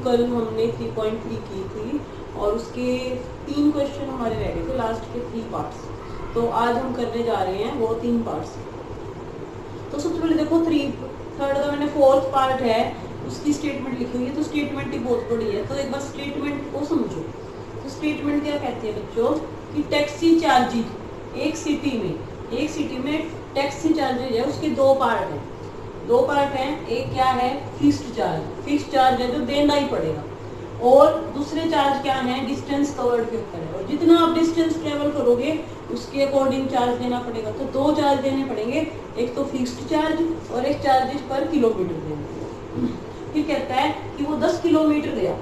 कल हमने 3.3 की थी और उसके 3 क्वेश्चन हमारे रह गए थे, लास्ट के 3 पार्ट्स। तो आज हम करने जा रहे हैं वो 3 पार्ट्स। तो सबसे पहले देखो थर्ड का मैंने 4th पार्ट है, उसकी स्टेटमेंट लिखी हुई है। तो स्टेटमेंट ही बहुत बड़ी है, तो एक बार स्टेटमेंट को समझो। तो स्टेटमेंट क्या कहते हैं बच्चों कि टैक्सी चार्जेज एक सिटी में टैक्सी चार्जेज है, उसके 2 पार्ट हैं। 2 पार्ट हैं, एक क्या है फिक्स्ड चार्ज है जो देना ही पड़ेगा, और दूसरे चार्ज क्या है डिस्टेंस कवर्ड के ऊपर है, और जितना आप डिस्टेंस ट्रेवल करोगे उसके अकॉर्डिंग चार्ज देना पड़ेगा। तो 2 चार्ज देने पड़ेंगे, एक तो फिक्स्ड चार्ज और एक चार्जेस पर किलोमीटर देना। फिर कहता है कि वो 10 किलोमीटर गया,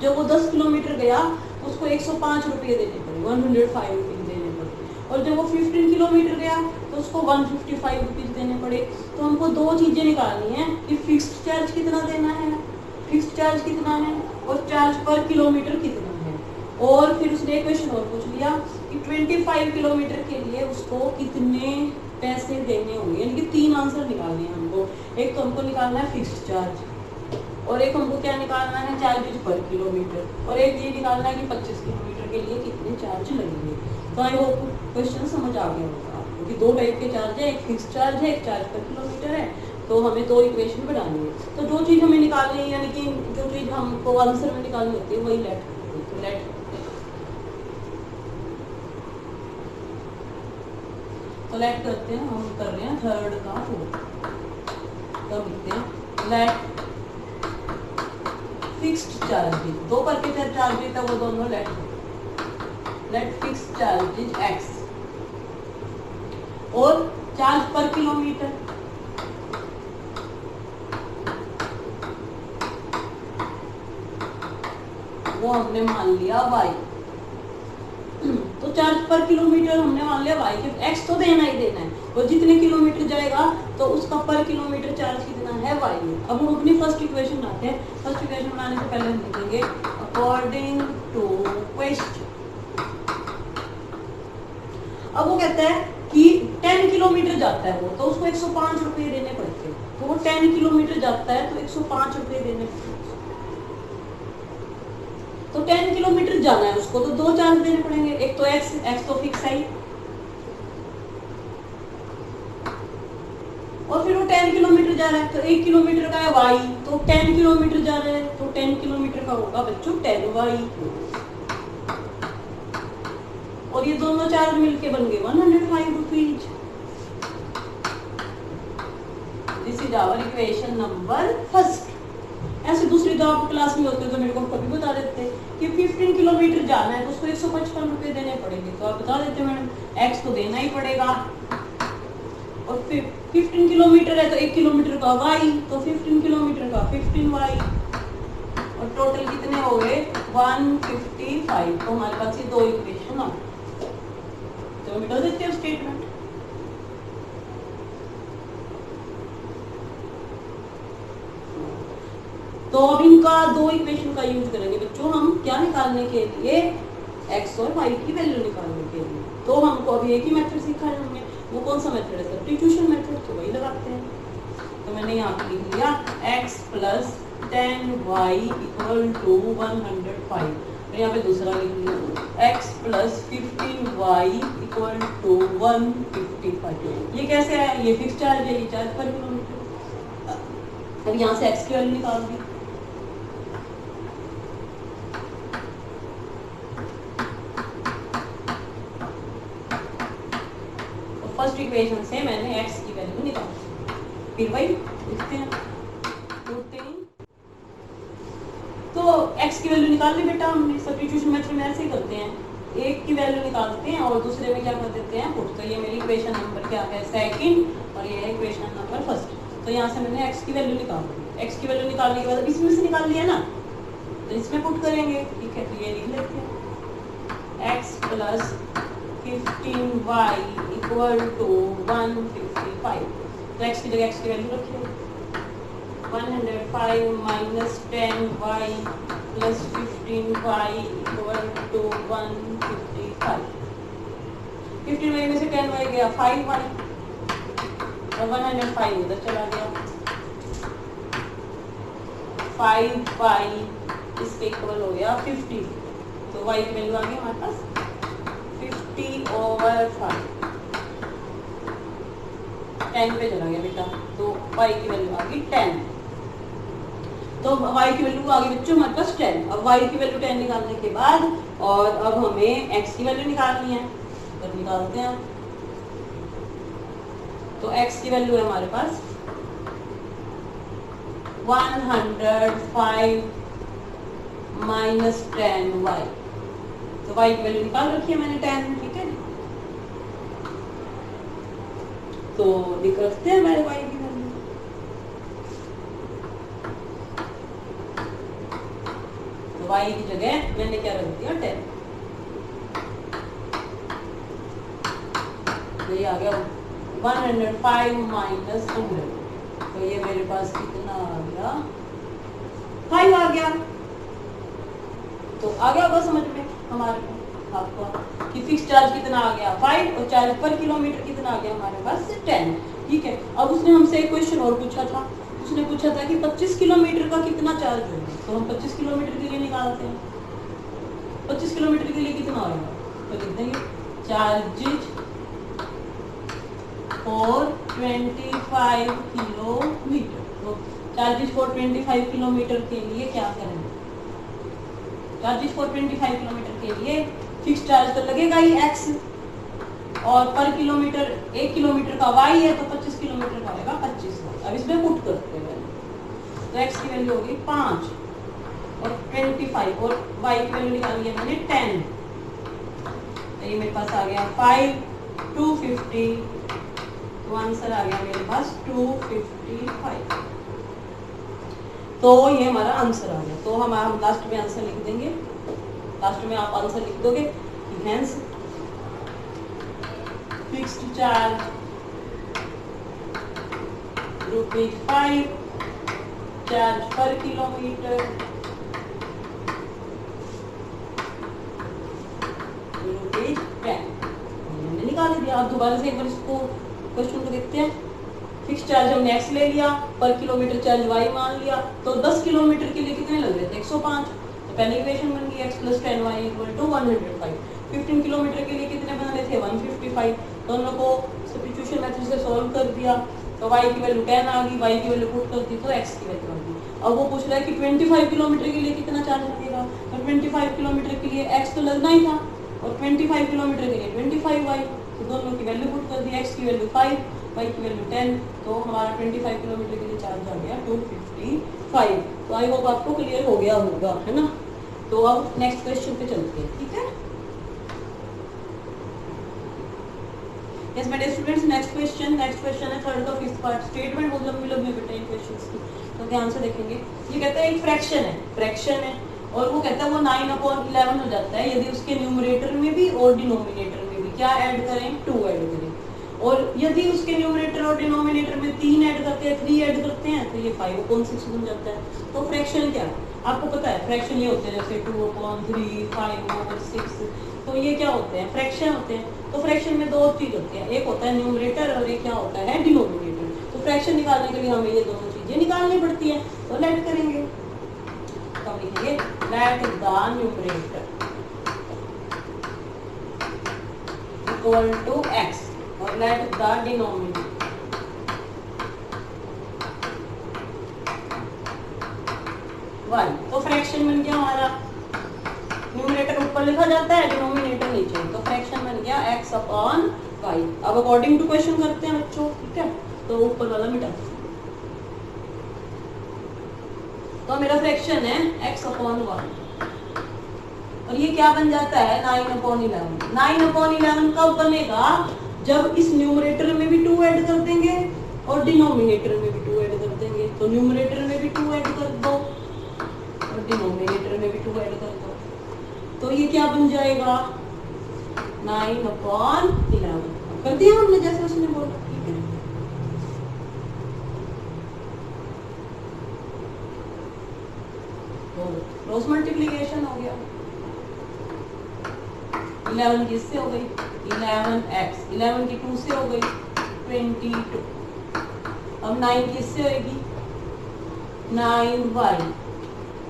जब वो 10 किलोमीटर गया उसको 105 रुपये देने पड़े, 105 रुपीज देने पड़े। और जब वो 15 किलोमीटर गया तो उसको 155 रुपीज देने पड़े। तो हमको 2 चीजें निकालनी है कि फिक्स्ड चार्ज कितना देना है, फिक्स्ड चार्ज कितना है, और चार्ज पर किलोमीटर कितना है। और फिर उसने एक क्वेश्चन और पूछ लिया कि 25 किलोमीटर के लिए उसको कितने पैसे देने होंगे, यानी कि 3 आंसर निकालने हैं हमको। एक तो हमको निकालना है फिक्स्ड चार्ज, और एक हमको क्या निकालना है चार्जेज पर किलोमीटर, और एक ये निकालना है कि 25 किलोमीटर के लिए कितने चार्ज लगेंगे। तो आई होप क्वेश्चन समझ आ गया होगा आपको कि 2 टाइप के चार्ज है, एक फिक्स्ड चार्ज है, एक चार्ज पर किलोमीटर है। तो हमें 2 इक्वेशन बनानी है। तो जो चीज़ हमें निकालनी है, यानी कि जो चीज़ हमको आंसर में निकालनी होती है वही लेट तो लेट करते हैं। हम कर रहे हैं थर्ड का 4। तब लिखते हैं लेट फिक्स्ड चार्जेज, 2 करके चार्जेज था वो दोनों लेट फिक्स्ड चार्जेज एक्स, और चार्ज पर किलोमीटर वो हमने मान लिया y। तो चार्ज पर किलोमीटर हमने मान लिया y, जब x तो देना ही देना है, और जितने किलोमीटर जाएगा तो उसका पर किलोमीटर चार्ज कितना है y में। अब हम अपनी फर्स्ट इक्वेशन बनाते हैं। फर्स्ट इक्वेशन बनाने से पहले हम लिखेंगे अकॉर्डिंग टू क्वेश्चन। अब वो कहता है कि 10 किलोमीटर जाता है वो, तो उसको 105 रुपये देने पड़ते हैं। तो वो 10 किलोमीटर जाता है तो 105 रुपये देने पड़ते। तो 10 किलोमीटर जाना है उसको, तो 2 चार्ज देने पड़ेंगे, एक तो x तो फिक्स है, और फिर वो 10 किलोमीटर जा रहा है तो 1 किलोमीटर का है y, तो 10 किलोमीटर जा रहा है तो 10 किलोमीटर का होगा बच्चों 10y, और ये दोनों चार्ज मिलके बन गए 105 rupees. This is our equation number first. ऐसे दूसरी तो आप क्लास में होते तो मेरे को कभी बता देते कि 15 किलोमीटर जाना है तो उसको 155 रुपये देने पड़ेंगे, तो आप बता देते मैडम x तो देना ही पड़ेगा, और फिर 15 किलोमीटर है तो 1 किलोमीटर का y, तो 15 किलोमीटर का 15y, और टोटल कितने हो गए 155। तो हमारे पास ये 2 इक्वेशन आ गए। तो मिटा देते हैं स्टेटमेंट। तो अब इनका 2 इक्वेशन का यूज करेंगे बच्चों हम क्या निकालने के लिए, x और y की वैल्यू निकालने के लिए। तो हमको अभी एक ही मेथड सीखा है हमने, वो कौन सा मेथड है सब्स्टिट्यूशन मेथड, तो वही लगाते हैं। तो मैंने यहाँ पे लिख लिया x plus 10y equal to 105, और यहाँ पे दूसरा लिख लिया x plus 15y equal to 155। ये कैसे है, ये फिक्स चार्ज है, ये चार्ज पर किलोमीटर। अब यहाँ से x की वैल्यू निकाल दी, फर्स्ट इक्वेशन से मैंने x की वैल्यू निकाली, फिर वही लिखते हैं तो x की वैल्यू निकाल ली बेटा हमने। सब्स्टिट्यूशन मेथड में ऐसे ही करते हैं, एक की वैल्यू निकालते हैं और दूसरे में क्या कर देते हैं पुट। तो ये मेरी इक्वेशन नंबर क्या है सेकंड, और ये है इक्वेशन नंबर फर्स्ट। तो यहाँ से मैंने x की वैल्यू निकाल दी। x की वैल्यू निकालने के बाद इसमें से निकाल लिया ना, तो इसमें पुट करेंगे, ठीक है। तो ये लिख लेते हैं x plus 15y equal to 155। तो x की जगह x की वैल्यू रखिए, 105 minus 10y plus 15y equal to 155। 15y में से 10y गया 5y, और 105 उधर चला गया, 5 पाई इसके इक्वल हो गया 50। तो y की वैल्यू आ गई हमारे पास 50/5। 10 पे चला गया बेटा, तो y की वैल्यू आ गई 10। तो y की वैल्यू आ गई बच्चों हमारे पास 10। अब y की वैल्यू 10 निकालने के बाद और अब हमें x की वैल्यू निकालनी है, तो निकालते हैं। तो x की वैल्यू है हमारे पास 105 माइनस 10y। तो y की वैल्यू निकाल रखी है मैंने 10, ठीक है। तो लिख रखते हैं हमारे y की वैल्यू। तो y की जगह मैंने क्या रख दिया 10। तो ये आ गया 105 माइनस 100। तो ये मेरे पास कितना आ गया 5 आ गया। तो आ गया होगा समझ में हमारे को आपको कि फिक्स चार्ज कितना आ गया 5 और चार्ज पर किलोमीटर कितना आ गया हमारे पास 10, ठीक है। अब उसने हमसे एक क्वेश्चन और पूछा था, उसने पूछा था कि 25 किलोमीटर का कितना चार्ज होगा। तो हम 25 किलोमीटर के लिए निकालते हैं। 25 किलोमीटर के लिए कितना होगा, तो लिख देंगे चार्जेज फॉर 25 किलोमीटर। तो चार्जेज फॉर 25 किलोमीटर के लिए क्या करेंगे, चार्जेस फॉर 25 किलोमीटर के लिए फिक्स चार्ज तो लगेगा ही x, और पर किलोमीटर 1 किलोमीटर का y है, तो 25 किलोमीटर का होगा 25y। अब इसमें पुट करते हैं, तो x की वैल्यू होगी 5 और 25 और y की वैल्यू निकाली है मैंने 10। तो ये मेरे पास आ गया 5 250। तो आंसर आ गया मेरे पास 255। तो ये हमारा आंसर आ गया। तो हम लास्ट में आंसर लिख देंगे, लास्ट में आप आंसर लिख दोगे कि हेंस फिक्स्ड चार्ज ₹5 चार्ज पर किलोमीटर ₹10। मैंने निकाल दिया। आप दोबारा से एक बार इसको क्वेश्चन को देखते हैं। फिक्स चार्ज हमने x ले लिया, पर किलोमीटर चार्ज y मान लिया, तो 10 किलोमीटर के लिए कितने लग रहे थे 105। तो पहले इक्वेशन बन गई x + 10y = 105। 15 किलोमीटर के लिए कितने बना रहे थे 155। दोनों को सब्स्टिट्यूशन मेथड से सॉल्व कर दिया, तो y की वैल्यू 10 आ गई, y की वैल्यू पुट कर दी तो x की वैल्यू आ गई। अब वो पूछ रहा है कि 25 किलोमीटर के लिए कितना चार्ज लगेगा। और 25 किलोमीटर के लिए x तो लगना ही था, और 25 किलोमीटर के लिए 25y। तो दोनों की वैल्यू पुट कर दी, x की वैल्यू 5, y की वैल्यू 10। तो हमारा 25 किलोमीटर के लिए चार्ज आ गया 255। तो आई होप आपको क्लियर हो गया होगा, है ना। तो अब नेक्स्ट क्वेश्चन पे चलते हैं, ठीक है। Yes my dear students, next question है थर्ड का 5th पार्ट। स्टेटमेंट बहुत लंबी लंबी बेटा इन क्वेश्चंस की, तो ध्यान से देखेंगे। ये कहता है एक फ्रैक्शन है और वो कहता है वो 9/11 हो जाता है यदि उसके न्यूमरेटर में भी और डिनोमिनेटर में भी क्या ऐड करें 2 ऐड करें, और यदि उसके न्यूमरेटर और डिनोमिनेटर में 3 ऐड करते हैं 3 ऐड करते हैं तो ये 5/6 बन जाता है। तो फ्रैक्शन क्या है आपको पता है, फ्रैक्शन ये होते हैं जैसे 2/3 5/6। तो ये क्या होते हैं फ्रैक्शन होते हैं। तो फ्रैक्शन में 2 चीज होती है, एक होता है न्यूमरेटर और एक क्या होता है डिनोमिनेटर। तो फ्रैक्शन निकालने के लिए हमें ये दोनों चीजें निकालनी पड़ती है। तो लेट करेंगे, तो लिखेंगे let the numerator equal to x और लेट द डिनोमिनेटर y। तो फ्रैक्शन बन गया हमारा, न्यूमरेटर ऊपर लिखा जाता है डिनोमिनेटर नीचे, तो फ्रैक्शन बन गया x/y। अब अकॉर्डिंग टू क्वेश्चन करते हैं बच्चों, ठीक है। तो ऊपर वाला मिटा, तो मेरा फ्रैक्शन है x/1 और ये क्या बन जाता है 9/11। 9/11 कब बनेगा, जब इस न्यूमरेटर में भी 2 ऐड कर देंगे और डिनोमिनेटर में भी 2 ऐड कर देंगे। तो न्यूमरेटर में भी 2 ऐड कर दो और डिनोमिनेटर में भी 2 ऐड कर दो, तो ये क्या बन जाएगा 9/11। कर दिया हमने जैसे उसने बोला, ठीक है। तो क्रॉस मल्टीप्लिकेशन हो गया, 11 किससे हो गई 11x, 11 की 2 से हो गई 22। अब 9 किससे होगी 9y,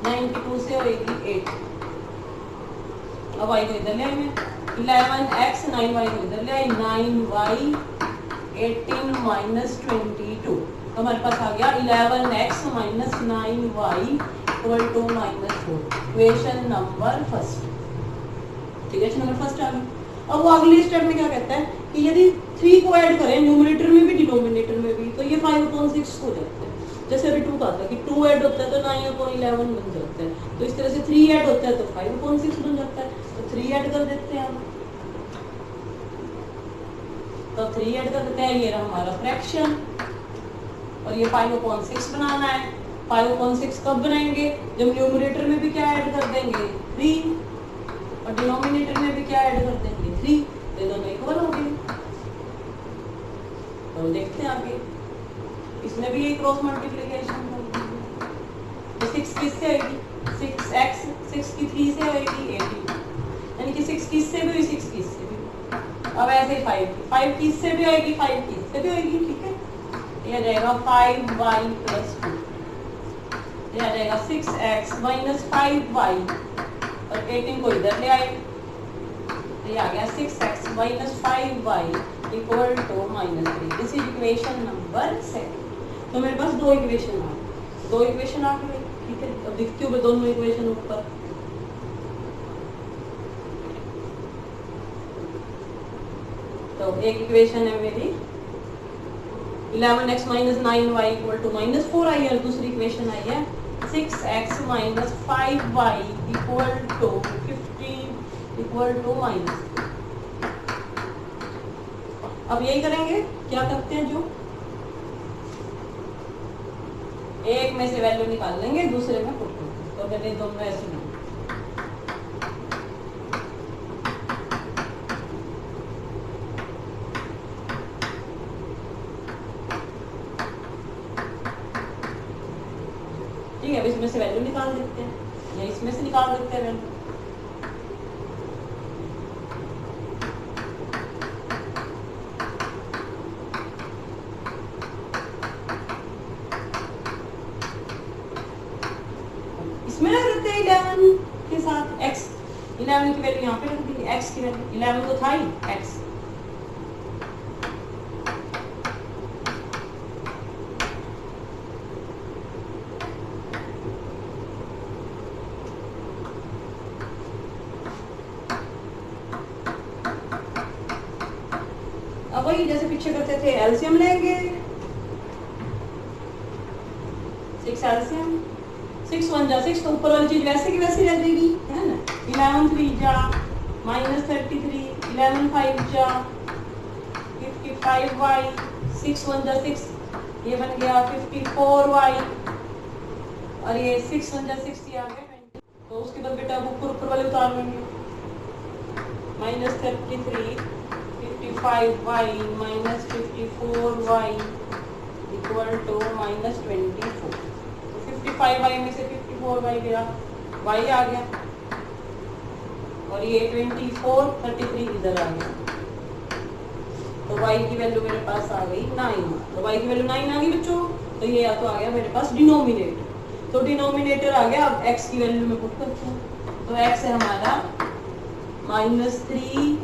92 से होगी 8। अब y को इधर ले आई मैं, 11x 9y को इधर ले आई, 9y 18 माइनस 22। तो हमारे पास आ गया 11x minus 9y equal to -4। Equation number first. ठीक है, नंबर फर्स्ट आ गई। अब वो अगले स्टेप में क्या कहता है कि यदि 3 को ऐड करें न्यूमरेटर में भी डिनोमिनेटर में भी तो ये 5/6 हो जाता है। जैसे अभी 2 का था कि 2 ऐड होता है तो 9/11 बन जाता है। तो इस तरह से 3 ऐड होता है तो 5/6 बन जाता है। तो 3 ऐड कर देते हैं हम, तो 3 ऐड कर देते हैं। ये रहा हमारा फ्रैक्शन और ये 5/6 बनाना है। 5/6 कब बनाएंगे? जब न्यूमरेटर में भी क्या ऐड कर देंगे 3 और डिनोमिनेटर में भी क्या ऐड कर देंगे 3। तो दोनों इक्वल हो गए। तो देखते हैं आगे, इसमें भी ये क्रॉस मल्टीप्लिकेशन तो 6 किससे आएगी? 6x 6 की 3 से आएगी 18, यानी कि 6 किस से भी हुई 6 किस से भी। अब ऐसे 5 किस से भी आएगी 5 किस से भी आएगी। ठीक है, ये आ जाएगा 5y + 2, ये आ जाएगा 6x - 5y और 18 को इधर ले आए, ये आ गया 6x - 5y equal to -3। This is equation number 7। तो मेरे पास 2 इक्वेशन आ गए, 2 इक्वेशन आ गए। ठीक है, अब लिखती हूँ मैं दोनों इक्वेशन ऊपर। तो एक इक्वेशन है मेरी 11x - 9y इक्वल टू -4 आई है और दूसरी इक्वेशन आई है 6x - 5y equal to 15 equal to -3। अब यही करेंगे, क्या करते हैं, जो एक में से वैल्यू निकाल लेंगे दूसरे में पुट करते हैं। तो मैंने दोनों ऐसे नहीं, ठीक है। अब इसमें से वैल्यू निकाल देते हैं या इसमें से निकाल देते हैं वैल्यू। इसमें रख देते हैं 11 के साथ x, 11 की वैल्यू यहाँ पे रख देंगे, x की वैल्यू 11 तो था ही x। अब वही जैसे पीछे करते थे, एलसीएम लेंगे, 6 एलसीएम, 6 1 जा 6, तो ऊपर वाली चीज वैसे की वैसी रह जाएगी, है ना। 11 3 जा -33, 11 5 जा 55y, 6 1 जा 6, ये बन गया 54y और ये 6 1 जा 6 ये आ गया 20। तो उसके बाद बेटा ऊपर वाले उतार लेंगे, -33 55y - 54y equal to -24। 55y में से 54y गया, y आ गया और ये 24 33 इधर आ गया। तो y की वैल्यू मेरे पास आ गई 9। तो y की वैल्यू 9 आ गई बच्चों। तो ये या तो आ गया मेरे पास डिनोमिनेटर, तो डिनोमिनेटर आ गया। अब x की वैल्यू में पुट करते हैं, तो x है हमारा -3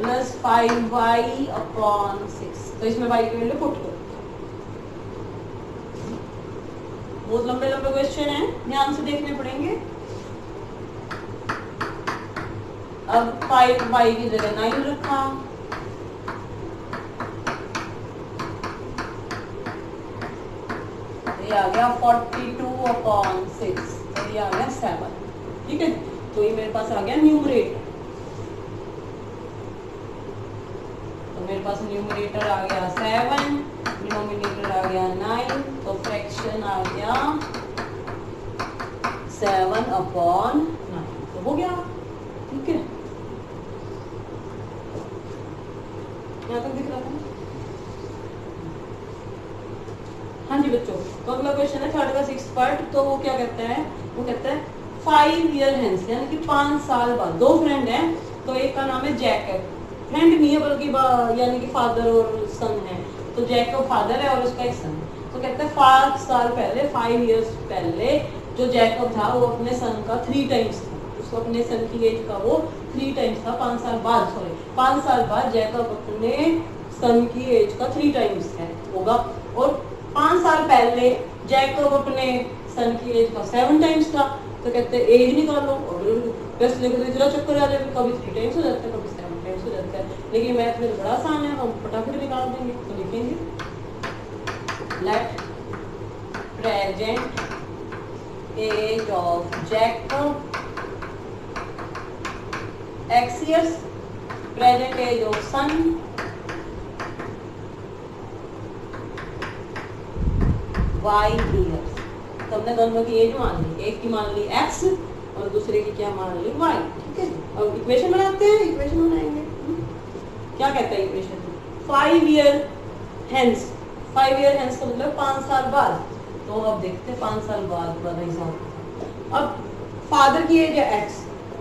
+ 5y अपॉन 6। तो इसमें y की वैल्यू पुट करो। बहुत लंबे लंबे क्वेश्चन हैं, ध्यान से देखने पड़ेंगे। अब 5y की जगह 9 रखा, ये आ गया 42/6, तो ये आ गया 7। ठीक है, तो ये मेरे पास आ गया न्यूमरेटर। तो मेरे पास न्यूमरेटर आ गया 7, डिनोमिनेटर आ गया 9, तो फ्रैक्शन आ गया 7/9। तो हो गया। ठीक है, यहाँ तक दिख रहा था। हाँ जी बच्चों, तो अगला क्वेश्चन है 3rd का 6th पार्ट। तो वो क्या कहता है, वो कहता है 5 ईयर हेंस, यानी कि 5 साल बाद 2 फ्रेंड हैं। तो एक का नाम है जैकब, फ्रेंड नहीं है बल्कि यानी कि फादर और सन है। तो जैकब फादर है और उसका एक सन है। तो कहता है 5 साल पहले, 5 इयर्स पहले जो जैकब था वो अपने सन का 3 टाइम्स था, उसको अपने सन की एज का वो 3 टाइम्स था, 5 साल बाद, सॉरी 5 साल बाद जैकब अपने सन की एज का 3 टाइम्स है होगा। और 5 साल पहले जैकब अपने सन की एज का 7 टाइम्स था। तो कहते हैं एज निकालो और बस लिखो तो इतना चक्कर आ जाएगा, कभी 3 टाइम्स हो जाता है, कभी 7 टाइम्स हो जाता है। लेकिन मैथ में बड़ा आसान है, हम फटाफट निकाल देंगे। तो लिखेंगे let present age of Jacob x years, present age of son y years। तो हमने दोनों की एज मान ली, एक की मान ली x और दूसरे की क्या मान ली y। ठीक है, अब इक्वेशन बनाते हैं, इक्वेशन बनाएंगे। क्या कहता है equation? 5 year hence, 5 year hence का मतलब 5 साल बाद। तो अब देखते हैं 5 साल बाद वाला हिसाब। अब फादर की एज है x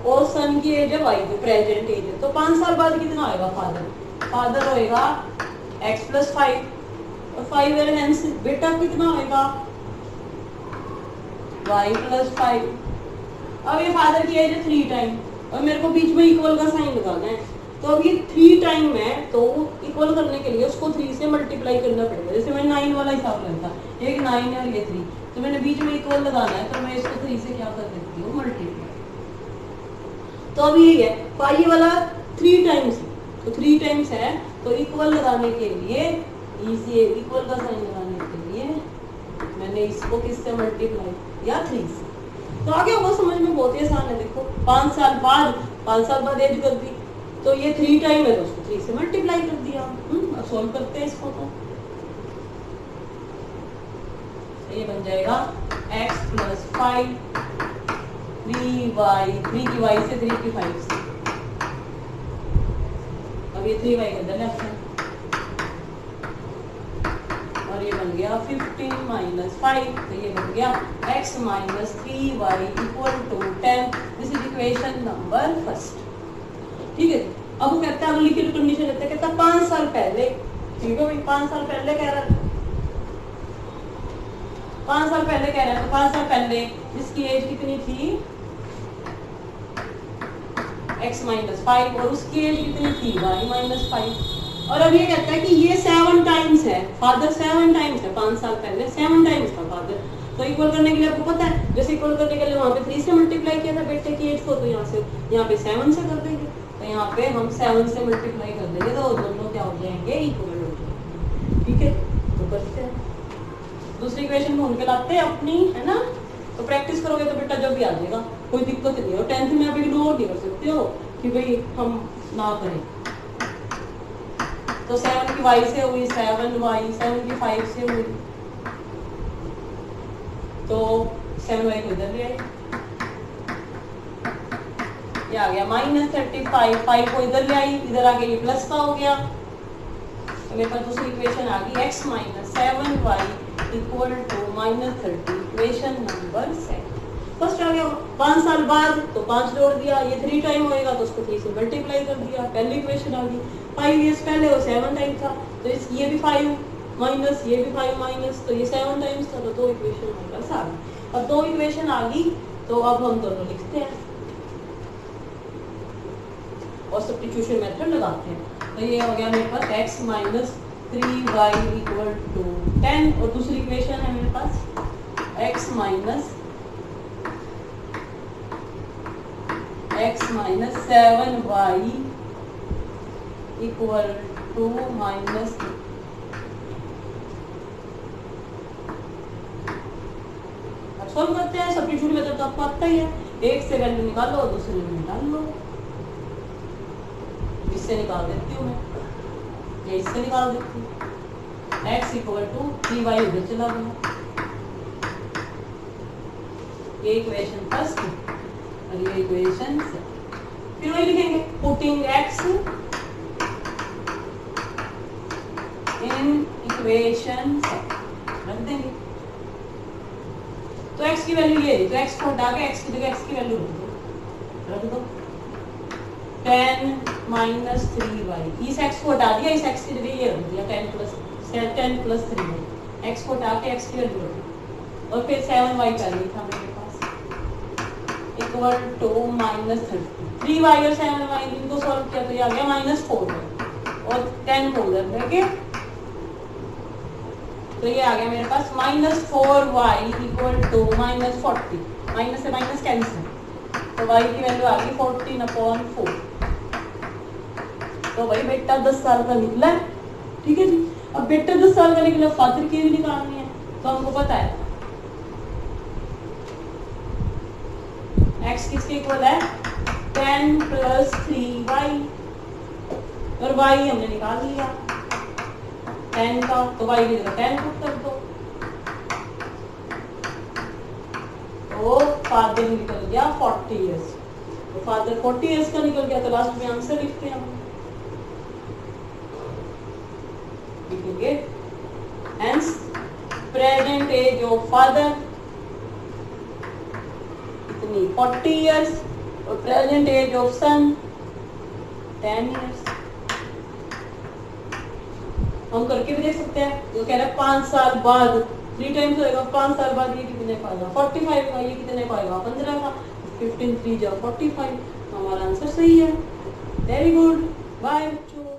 और सन की एज है y, जो प्रेजेंट एज है। तो 5 साल बाद कितना होएगा फादर होएगा x + 5 और 5 ईयर हेंस बेटा कितना होएगा y + 5। अब ये फादर की एज है 3 टाइम और मेरे को बीच में इक्वल का साइन लगाना है। तो अब ये 3 टाइम है, तो इक्वल करने के लिए उसको 3 से मल्टीप्लाई करना पड़ेगा। जैसे मैंने 9 वाला हिसाब लिया था, एक 9 है और ये 3, तो मैंने बीच में इक्वल लगाना है, तो मैं इसको 3 से क्या कर देती हूँ मल्टीप्लाई। तो अब यही है, ये वाला 3 टाइम्स है, तो 3 टाइम्स है, तो इक्वल लगाने के लिए, इसे इक्वल का साइन लगाने के लिए मैंने इसको किससे मल्टीप्लाई किया 3 से। तो आगे होगा समझ में, बहुत ही आसान है। देखो 5 साल बाद एज कर दी, तो ये 3 टाइम है तो उसको 3 से मल्टीप्लाई कर दिया। अब सॉल्व करते हैं इसको। तो ये बन जाएगा x + 5 3y, 3 की y से 3 की 5 से। अब ये 3y का इधर लेफ्ट है और ये बन गया 15 - 5, तो ये बन गया x - 3y = 10। This is equation number 1। ठीक है, अब वो कहता है अगली की कंडीशन लेते हैं, कहता है 5 साल पहले। ठीक है भाई, 5 साल पहले कह रहा है, 5 साल पहले कह रहा है, तो 5 साल पहले इसकी एज कितनी थी x - 5 और उसकी एज कितनी थी y - 5। और अब ये कहता है कि ये 7 टाइम्स है, फादर 7 टाइम्स है, 5 साल पहले 7 टाइम्स था फादर। तो इक्वल करने के लिए आपको पता है, जैसे इक्वल करने के लिए वहाँ पे 3 से मल्टीप्लाई किया था बेटे की एज को, तो यहाँ पे 7 से कर देंगे। तो यहाँ पे हम 7 से मल्टीप्लाई कर देंगे, तो दोनों क्या हो जाएंगे इक्वल हो जाएंगे। ठीक है, तो करते हैं दूसरी इक्वेशन ढूंढ के लाते हैं अपनी, है ना। तो प्रैक्टिस करोगे तो बेटा जब भी आ जाएगा, कोई दिक्कत नहीं है। 10th में आप इग्नोर नहीं कर सकते हो कि भाई हम ना करें। तो 7 की y से हुई 7y, 7 की 5 से हुई, तो 7y को इधर ले आई, ये आ गया -35, 5 को इधर ले आई, इधर आके ये प्लस का हो गया। तो मेरे पास दूसरी इक्वेशन आ गई x - 7y = -30, equation number 7। First आ गया 5 साल बाद, तो 5 जोड़ दिया, ये 3 टाइम होएगा तो उसको 3 से मल्टीप्लाई कर दिया, पहली इक्वेशन आ गई। 5 इयर्स पहले वो 7 टाइम था, तो ये भी 5 माइनस, ये भी 5 माइनस, तो ये 7 टाइम्स था, तो 2 इक्वेशन हमारे पास आ गई। अब 2 इक्वेशन आ गई, तो अब हम दोनों लिखते हैं और सब्स्टिट्यूशन मेथड लगाते हैं। तो ये हो गया मेरे पास x - 3y = 10 और दूसरी इक्वेशन है मेरे पास x - 7y = -। अब सॉल्व करते हैं, सब्स्टिट्यूट मेथड तो आपको आता ही है, एक से वैल्यू निकालो और दूसरे में निकाल लो। इससे निकाल देती हूँ मैं, ये इससे निकाल देती हूँ, x = 3y उधर चला गया, ये इक्वेशन फर्स्ट और ये इक्वेशन सेकंड। फिर वही लिखेंगे, putting x in equation second रख देंगे। तो x की वैल्यू ये, तो x को हटा के x की जगह x की वैल्यू रख दो 10 - 3y। इस x को हटा दिया, इस x की जगह ये रख दिया 10 + 3y। x को हटा के x की वैल्यू रख दी और फिर 7y पहले था मेरे पास, इक्वल टू -30। 3y और 7y इनको सॉल्व किया तो ये आ गया -4 और 10 को उधर लेके तो ये आ गया मेरे पास -4y इक्वल टू -40। माइनस से माइनस कैंसिल तो y की वैल्यू आ गई 14/4। तो भाई बेटा 10 साल का निकला है। ठीक है जी। अब बेटा 10 साल का निकला, फादर की भी निकालनी है तो हमको पता है x किसके इक्वल है 10 + 3y और y हमने निकाल लिया 10 का तो y की जगह 10 पुट कर दो तो फादर निकल गया 40 इयर्स। तो फादर 40 इयर्स का निकल गया तो लास्ट में आंसर लिखते हैं हम लिखेंगे hence present age of father इतनी 40 इयर्स और present age of son 10 years. हम करके भी देख सकते हैं। जो कह रहा है 5 साल बाद 3 टाइम्स होएगा, 5 साल बाद ये कितने पाएगा 45 का, ये कितने पाएगा 15 का, 15 3 जा 45। हमारा आंसर सही है। वेरी गुड, बाय बच्चों।